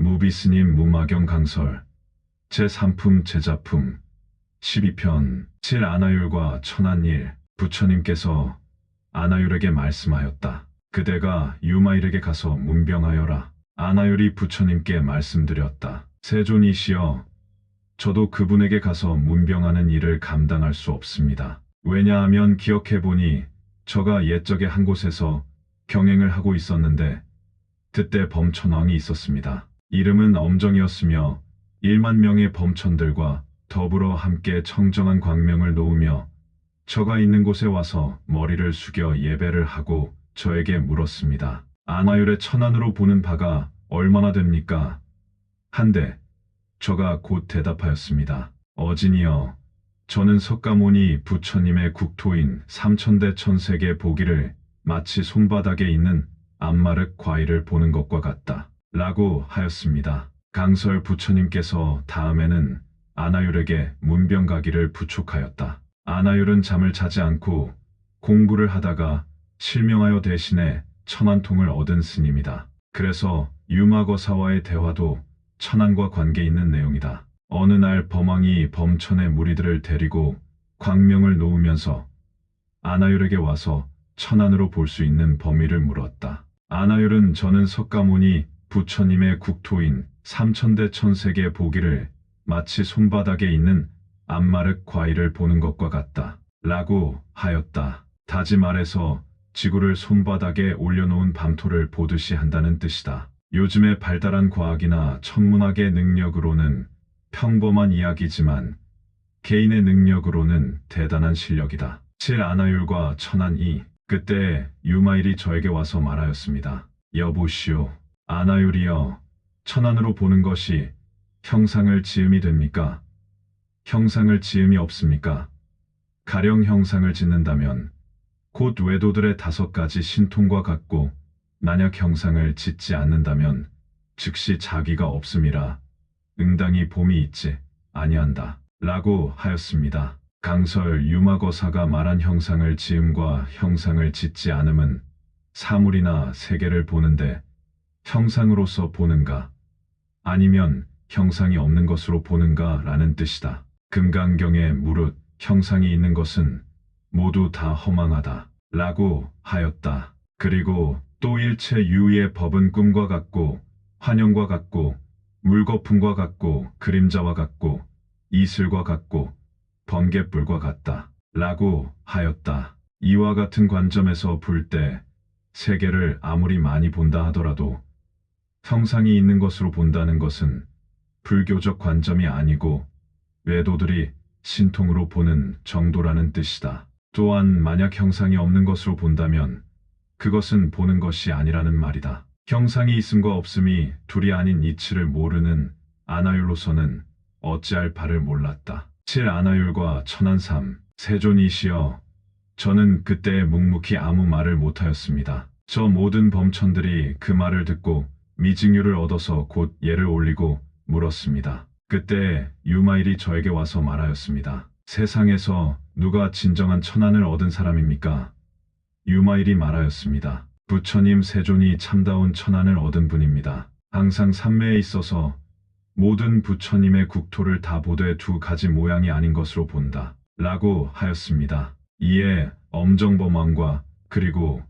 무비스님 무마경 강설 제3품 제자품 12편 7 아나율과 천안일 부처님께서 아나율에게 말씀하였다. 그대가 유마일에게 가서 문병하여라. 아나율이 부처님께 말씀드렸다. 세존이시여, 저도 그분에게 가서 문병하는 일을 감당할 수 없습니다. 왜냐하면 기억해보니 저가 옛적에 한 곳에서 경행을 하고 있었는데 그때 범천왕이 있었습니다. 이름은 엄정이었으며 1만 명의 범천들과 더불어 함께 청정한 광명을 놓으며 저가 있는 곳에 와서 머리를 숙여 예배를 하고 저에게 물었습니다. 아나율의 천안으로 보는 바가 얼마나 됩니까? 한데 저가 곧 대답하였습니다. 어진이여, 저는 석가모니 부처님의 국토인 삼천대 천세계 보기를 마치 손바닥에 있는 안마륵 과일을 보는 것과 같다. 라고 하였습니다. 강설 부처님께서 다음에는 아나율에게 문병가기를 부촉하였다. 아나율은 잠을 자지 않고 공부를 하다가 실명하여 대신에 천안통을 얻은 스님이다. 그래서 유마거사와의 대화도 천안과 관계 있는 내용이다. 어느 날 범왕이 범천의 무리들을 데리고 광명을 놓으면서 아나율에게 와서 천안으로 볼 수 있는 범위를 물었다. 아나율은 저는 석가모니 부처님의 국토인 삼천대 천세계 보기를 마치 손바닥에 있는 안마륵 과일을 보는 것과 같다. 라고 하였다. 다시 말해서 지구를 손바닥에 올려놓은 밤토를 보듯이 한다는 뜻이다. 요즘의 발달한 과학이나 천문학의 능력으로는 평범한 이야기지만 개인의 능력으로는 대단한 실력이다. 7 아나율과 천안이 그때 유마일이 저에게 와서 말하였습니다. 여보시오, 아나율이여, 천안으로 보는 것이 형상을 지음이 됩니까? 형상을 지음이 없습니까? 가령 형상을 짓는다면 곧 외도들의 5가지 신통과 같고 만약 형상을 짓지 않는다면 즉시 자기가 없음이라 응당히 봄이 있지 아니한다. 라고 하였습니다. 강설 유마거사가 말한 형상을 지음과 형상을 짓지 않음은 사물이나 세계를 보는데 형상으로서 보는가 아니면 형상이 없는 것으로 보는가 라는 뜻이다. 금강경에 무릇 형상이 있는 것은 모두 다 허망하다. 라고 하였다. 그리고 또 일체 유의 법은 꿈과 같고 환영과 같고 물거품과 같고 그림자와 같고 이슬과 같고 번갯불과 같다. 라고 하였다. 이와 같은 관점에서 볼 때 세계를 아무리 많이 본다 하더라도 형상이 있는 것으로 본다는 것은 불교적 관점이 아니고 외도들이 신통으로 보는 정도라는 뜻이다. 또한 만약 형상이 없는 것으로 본다면 그것은 보는 것이 아니라는 말이다. 형상이 있음과 없음이 둘이 아닌 이치를 모르는 아나율로서는 어찌할 바를 몰랐다. 7 아나율과 천안 3 세존이시여, 저는 그때 묵묵히 아무 말을 못하였습니다. 저 모든 범천들이 그 말을 듣고 미증유를 얻어서 곧 예를 올리고 물었습니다. 그때 유마일이 저에게 와서 말하였습니다. 세상에서 누가 진정한 천안을 얻은 사람입니까? 유마일이 말하였습니다. 부처님 세존이 참다운 천안을 얻은 분입니다. 항상 삼매에 있어서 모든 부처님의 국토를 다 보되 2가지 모양이 아닌 것으로 본다. 라고 하였습니다. 이에 엄정범왕과 그리고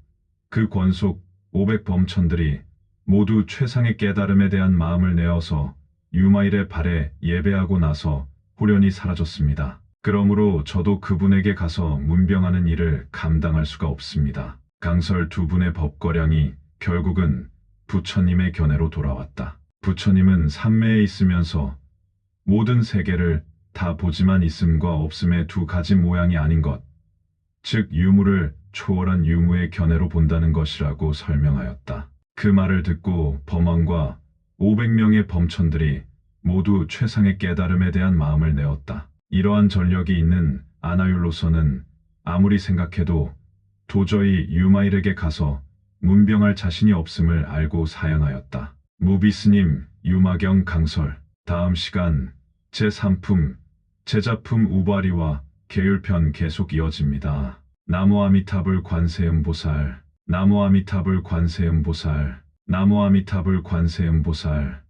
그 권속 500범천들이 모두 최상의 깨달음에 대한 마음을 내어서 유마일의 발에 예배하고 나서 후련히 사라졌습니다. 그러므로 저도 그분에게 가서 문병하는 일을 감당할 수가 없습니다. 강설 2분의 법거량이 결국은 부처님의 견해로 돌아왔다. 부처님은 삼매에 있으면서 모든 세계를 다 보지만 있음과 없음의 2가지 모양이 아닌 것, 즉 유무를 초월한 유무의 견해로 본다는 것이라고 설명하였다. 그 말을 듣고 범왕과 500명의 범천들이 모두 최상의 깨달음에 대한 마음을 내었다. 이러한 전력이 있는 아나율로서는 아무리 생각해도 도저히 유마일에게 가서 문병할 자신이 없음을 알고 사양하였다. 무비스님 유마경 강설. 다음 시간 제3품 제자품 우바리와 계율편 계속 이어집니다. 나무 아미타불 관세음보살. 나무 아미타불 관세음보살. 나무 아미타불 관세음보살.